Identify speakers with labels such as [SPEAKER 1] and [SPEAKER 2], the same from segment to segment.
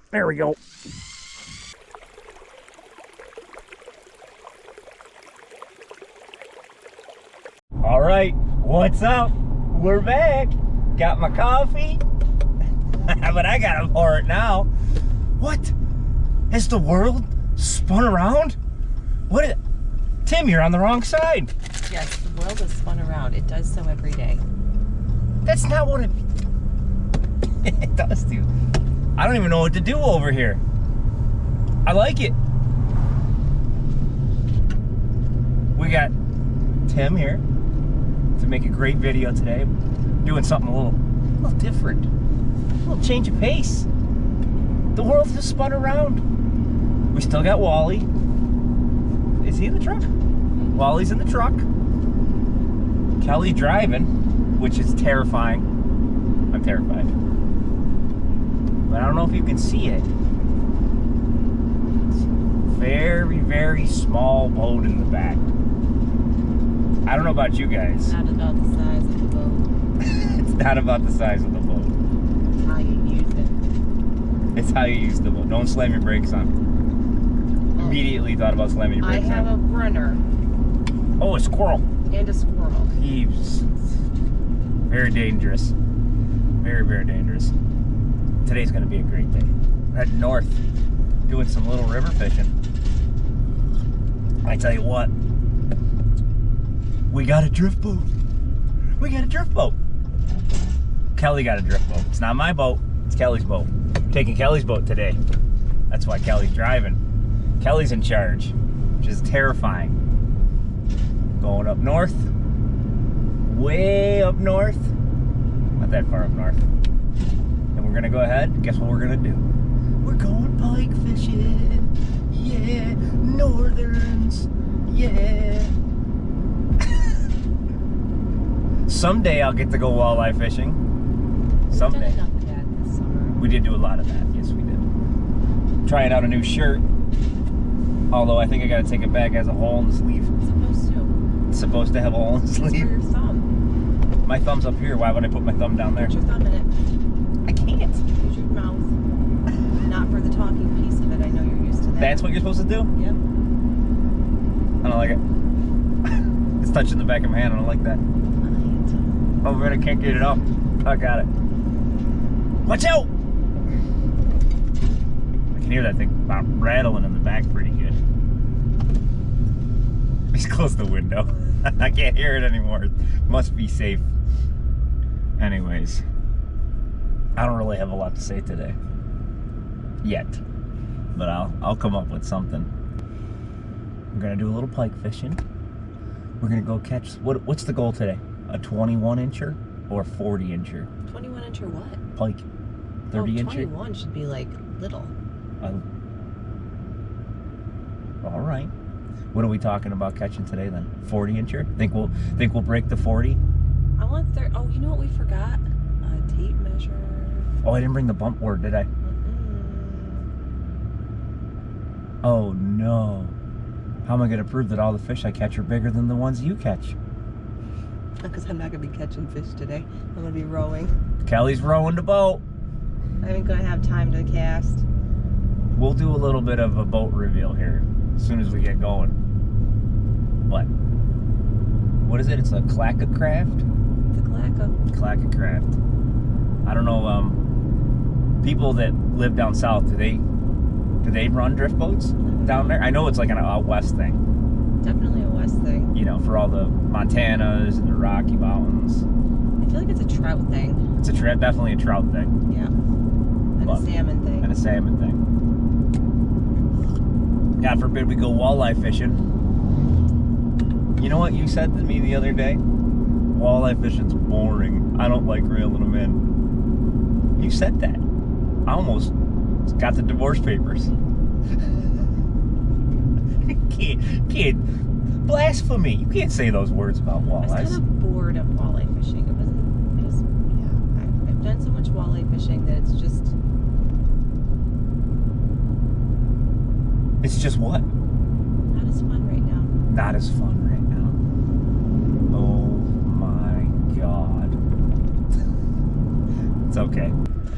[SPEAKER 1] There we go. All right, what's up? We're back. Got my coffee, but I gotta pour it now. What? Has the world spun around? What is... Tim, you're on the wrong side.
[SPEAKER 2] Yes, the world has spun around. It does so every day.
[SPEAKER 1] That's not what it... It does, dude. I don't even know what to do over here. I like it. We got Tim here to make a great video today. Doing something a little different. A little change of pace. The world has spun around. We still got Wally. Is he in the truck? Wally's in the truck. Kelly's driving, which is terrifying. I'm terrified. But I don't know if you can see it. It's a very, very small boat in the back. I don't know about you guys.
[SPEAKER 2] Not about the size of the boat.
[SPEAKER 1] It's not about the size of the boat.
[SPEAKER 2] It's how you use it.
[SPEAKER 1] It's how you use the boat. Don't slam your brakes on. Immediately thought about slamming your brakes on.
[SPEAKER 2] I have a runner.
[SPEAKER 1] Oh, a squirrel.
[SPEAKER 2] And a squirrel.
[SPEAKER 1] He's very dangerous. Very, very dangerous. Today's gonna be a great day. We're heading north, doing some little river fishing. I tell you what, we got a drift boat. We got a drift boat. Kelly got a drift boat. It's not my boat, it's Kelly's boat. I'm taking Kelly's boat today. That's why Kelly's driving. Kelly's in charge, which is terrifying. Going up north, way up north, not that far up north. And we're gonna go ahead, guess what we're gonna do? We're going pike fishing, yeah, northerns, yeah. Someday I'll get to go walleye fishing. Someday.
[SPEAKER 2] We've done enough of that this summer.
[SPEAKER 1] We did do a lot of that, yes we did. Trying out a new shirt, although I think I gotta take it back, it has a hole in the sleeve.
[SPEAKER 2] It's supposed to.
[SPEAKER 1] It's supposed to have a hole in the
[SPEAKER 2] It's for
[SPEAKER 1] sleeve.
[SPEAKER 2] your thumb.
[SPEAKER 1] My thumb's up here, why would I put my thumb down there?
[SPEAKER 2] Put your thumb in it.
[SPEAKER 1] I can't.
[SPEAKER 2] Use your mouth. Not for the talking piece of it. I know you're used to that.
[SPEAKER 1] That's what you're supposed to do?
[SPEAKER 2] Yep.
[SPEAKER 1] I don't like it. It's touching the back of my hand, I don't like that. Oh man, I can't get it off. I got it. Watch out! I can hear that thing rattling in the back pretty good. Just close the window. I can't hear it anymore. It must be safe. Anyways, I don't really have a lot to say today. Yet. But I'll come up with something. We're gonna do a little pike fishing. We're gonna go catch, what's the goal today? A 21 incher or 40 incher?
[SPEAKER 2] 21 inch or what?
[SPEAKER 1] Pike. 30 incher?
[SPEAKER 2] 21 should be like little.
[SPEAKER 1] All right. What are we talking about catching today then? 40 incher? Think we'll break the 40?
[SPEAKER 2] I want oh, you know what we forgot? A tape measure.
[SPEAKER 1] Oh, I didn't bring the bump board, did I? Oh no. How am I gonna prove that all the fish I catch are bigger than the ones you catch?
[SPEAKER 2] Because I'm not going to be catching fish today. I'm going to be rowing.
[SPEAKER 1] Kelly's rowing the boat.
[SPEAKER 2] I ain't going to have time to cast.
[SPEAKER 1] We'll do a little bit of a boat reveal here as soon as we get going. What is it? It's a Clacka Craft?
[SPEAKER 2] It's a Clacka.
[SPEAKER 1] Clacka Craft. I don't know, people that live down south, do they run drift boats down there? I know it's like an out west thing.
[SPEAKER 2] Definitely a west thing.
[SPEAKER 1] You know, for all the Montanas and the Rocky Mountains.
[SPEAKER 2] I feel like it's a trout thing.
[SPEAKER 1] It's definitely a trout thing.
[SPEAKER 2] Yeah. And a salmon thing.
[SPEAKER 1] And a salmon thing. God forbid we go walleye fishing. You know what you said to me the other day? Walleye fishing's boring. I don't like reeling them in. You said that. I almost got the divorce papers. Can't blasphemy. You can't say those words about walleyes.
[SPEAKER 2] I was kind of bored of walleye fishing. I've done so much walleye fishing that it's just...
[SPEAKER 1] It's just what?
[SPEAKER 2] Not as fun right now.
[SPEAKER 1] Not as fun right now. Oh my God. It's okay.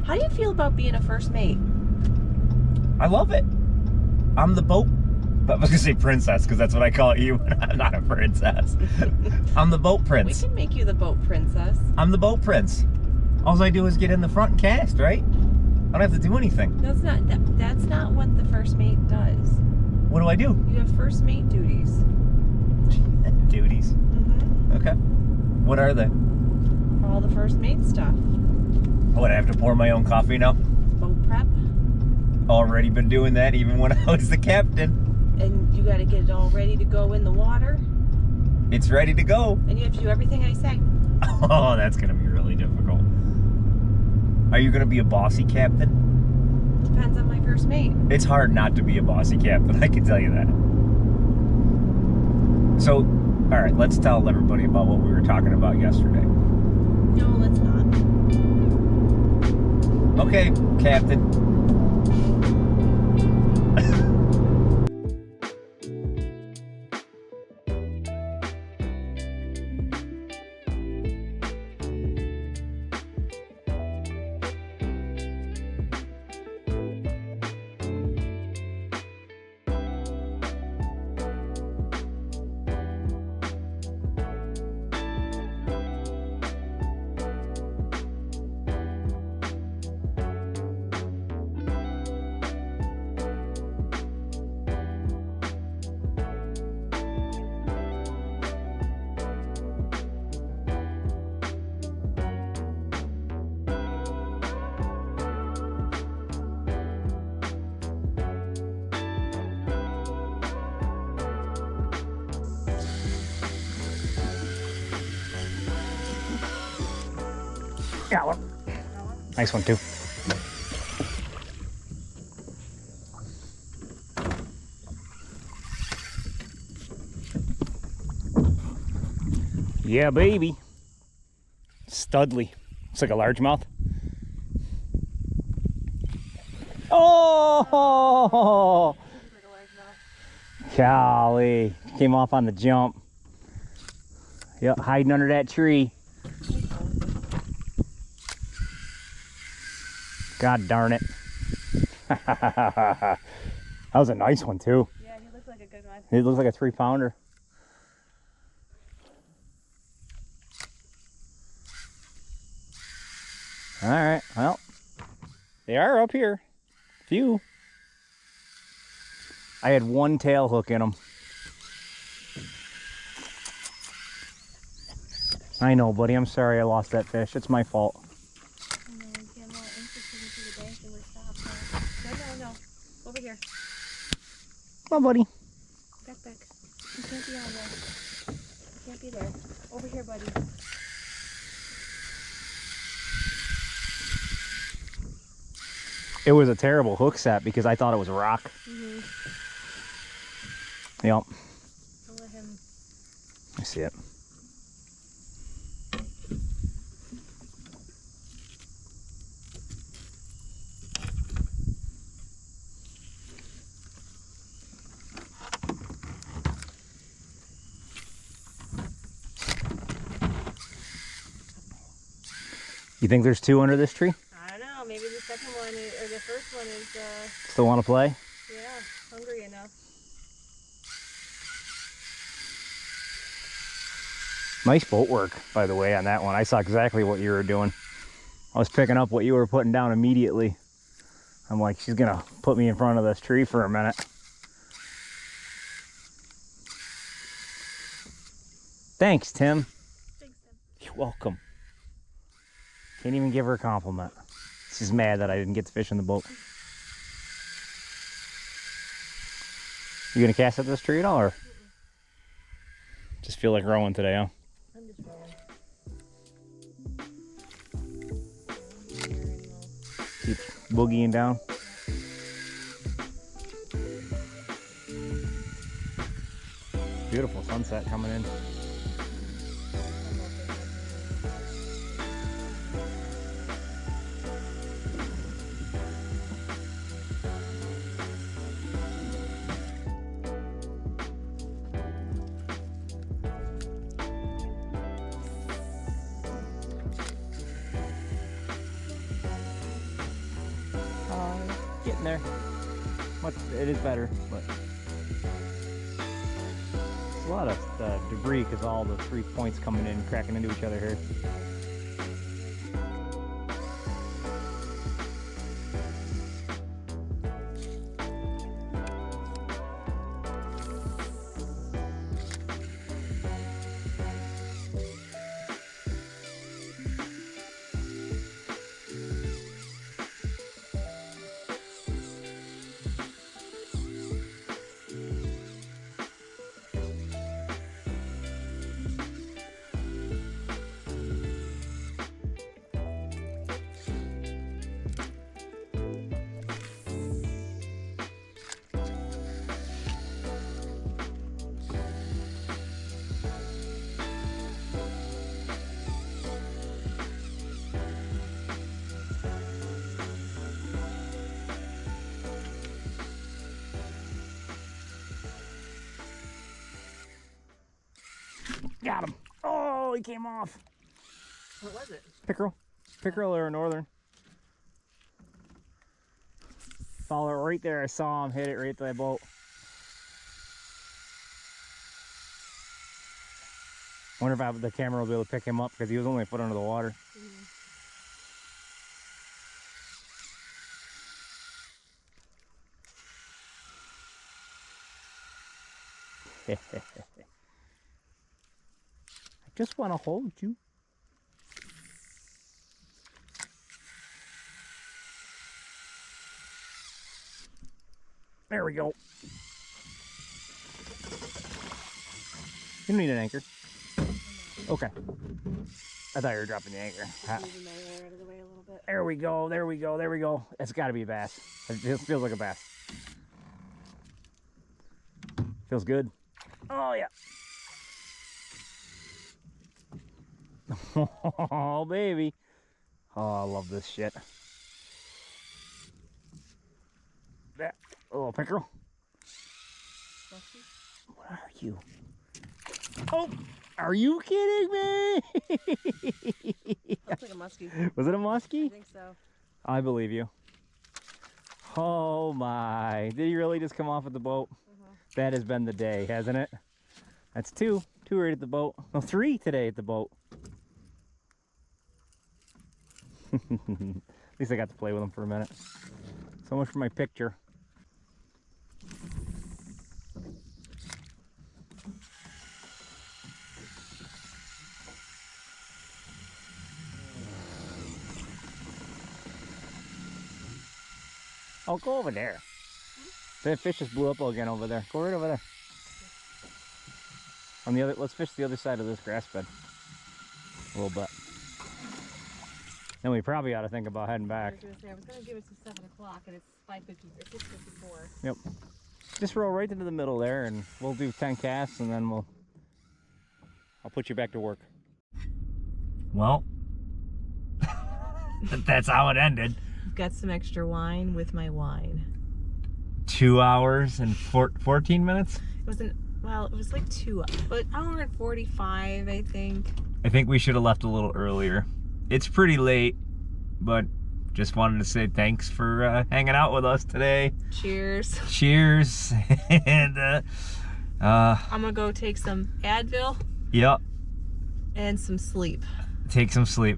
[SPEAKER 2] How do you feel about being a first mate?
[SPEAKER 1] I love it. I'm the boat. I was gonna say princess because that's what I call you. I'm not a princess. I'm the boat
[SPEAKER 2] We
[SPEAKER 1] prince.
[SPEAKER 2] can make you the boat princess.
[SPEAKER 1] I'm the boat prince. All I do is get in the front and cast, right? I don't have to do anything.
[SPEAKER 2] That's not what the first mate does.
[SPEAKER 1] What do I do?
[SPEAKER 2] You have first mate duties.
[SPEAKER 1] Duties.
[SPEAKER 2] Mm-hmm.
[SPEAKER 1] Okay. What are they?
[SPEAKER 2] All the first mate stuff.
[SPEAKER 1] What, I have to pour my own coffee now?
[SPEAKER 2] Boat prep.
[SPEAKER 1] Already been doing that even when I was the captain.
[SPEAKER 2] And you got to get it all ready to go in the water.
[SPEAKER 1] It's ready to go.
[SPEAKER 2] And you have to do everything I say.
[SPEAKER 1] Oh, that's gonna be really difficult. Are you gonna be a bossy captain?
[SPEAKER 2] Depends on my first mate.
[SPEAKER 1] It's hard not to be a bossy captain, I can tell you that. So, all right, let's tell everybody about what we were talking about yesterday.
[SPEAKER 2] No, let's not.
[SPEAKER 1] Okay, Captain. Yeah, well, nice one too. Yeah, baby. Studley. It's like a largemouth. Oh! Golly. Came off on the jump. Yep, hiding under that tree. God darn it. That was a nice one too.
[SPEAKER 2] Yeah, he looked like a good one.
[SPEAKER 1] It looks like a 3-pounder. All right, well, they are up here. Few. I had one tail hook in them. I know, buddy. I'm sorry I lost that fish. It's my fault.
[SPEAKER 2] No. Over here.
[SPEAKER 1] Come on, buddy.
[SPEAKER 2] Back. You can't be on there. You can't be there. Over here, buddy.
[SPEAKER 1] It was a terrible hook set because I thought it was a rock.
[SPEAKER 2] Mm-hmm.
[SPEAKER 1] Yep.
[SPEAKER 2] I'll let him.
[SPEAKER 1] I see it. You think there's two under this tree?
[SPEAKER 2] I don't know. Maybe the second one is, or the first one is,
[SPEAKER 1] Still want to play?
[SPEAKER 2] yeah, hungry enough.
[SPEAKER 1] Nice boat work, by the way, on that one. I saw exactly what you were doing. I was picking up what you were putting down immediately. I'm like, she's gonna put me in front of this tree for a minute. Thanks, Tim.
[SPEAKER 2] Thanks, Tim.
[SPEAKER 1] You're welcome. Can't even give her a compliment. She's mad that I didn't get the fish in the boat. You gonna cast at this tree at all, or? Just feel like rowing today, huh?
[SPEAKER 2] I'm just rolling.
[SPEAKER 1] Keep boogieing down. Beautiful sunset coming in. Getting there. It is better, but it's a lot of debris because all the 3 points coming in, cracking into each other here. Got him. Oh, he came off.
[SPEAKER 2] What was it?
[SPEAKER 1] Pickerel. Pickerel or a northern. Saw it right there. I saw him hit it right to that boat. Wonder if the camera will be able to pick him up because he was only a foot under the water. I just want to hold you. There we go. You don't need an anchor. Okay. I thought you were dropping the anchor.
[SPEAKER 2] Moving my hair out of the way a little bit.
[SPEAKER 1] There we go. There we go. There we go. It's got to be a bass. It feels like a bass. Feels good. Oh, yeah. Oh, baby. Oh, I love this shit. That little pickerel.
[SPEAKER 2] Musky?
[SPEAKER 1] What are you? Oh, are you kidding me?
[SPEAKER 2] Looks like a muskie.
[SPEAKER 1] Was it a
[SPEAKER 2] I
[SPEAKER 1] muskie?
[SPEAKER 2] think so.
[SPEAKER 1] I believe you. Oh my. Did he really just come off at the boat? That has been the day, hasn't it? That's two. Two right at the boat. No, three today at the boat. At least I got to play with them for a minute. So much for my picture. Oh, go over there. That fish just blew up again over there. Go right over there. On the other, let's fish the other side of this grass bed a little bit. Then we probably ought to think about heading back.
[SPEAKER 2] I was going to give it to 7 o'clock and it's 5:50 or 6:54.
[SPEAKER 1] Yep. Just roll right into the middle there and we'll do 10 casts and then I'll put you back to work. Well, that's how it ended.
[SPEAKER 2] Got some extra wine with my wine.
[SPEAKER 1] 2 hours and 14 minutes?
[SPEAKER 2] It wasn't, well, it was like 2 but hour and 45, I think.
[SPEAKER 1] I think we should have left a little earlier. It's pretty late, but just wanted to say thanks for hanging out with us today.
[SPEAKER 2] Cheers.
[SPEAKER 1] Cheers. And
[SPEAKER 2] I'm gonna go take some Advil.
[SPEAKER 1] Yep.
[SPEAKER 2] And some sleep.
[SPEAKER 1] Take some sleep.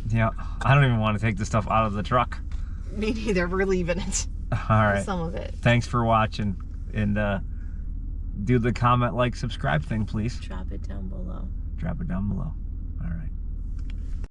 [SPEAKER 1] Yeah. I don't even want to take the stuff out of the truck.
[SPEAKER 2] Me neither. We're leaving it.
[SPEAKER 1] All right.
[SPEAKER 2] Some of it.
[SPEAKER 1] Thanks for watching, and do the comment, like, subscribe thing, please.
[SPEAKER 2] Drop it down below.
[SPEAKER 1] Drop it down below. All right.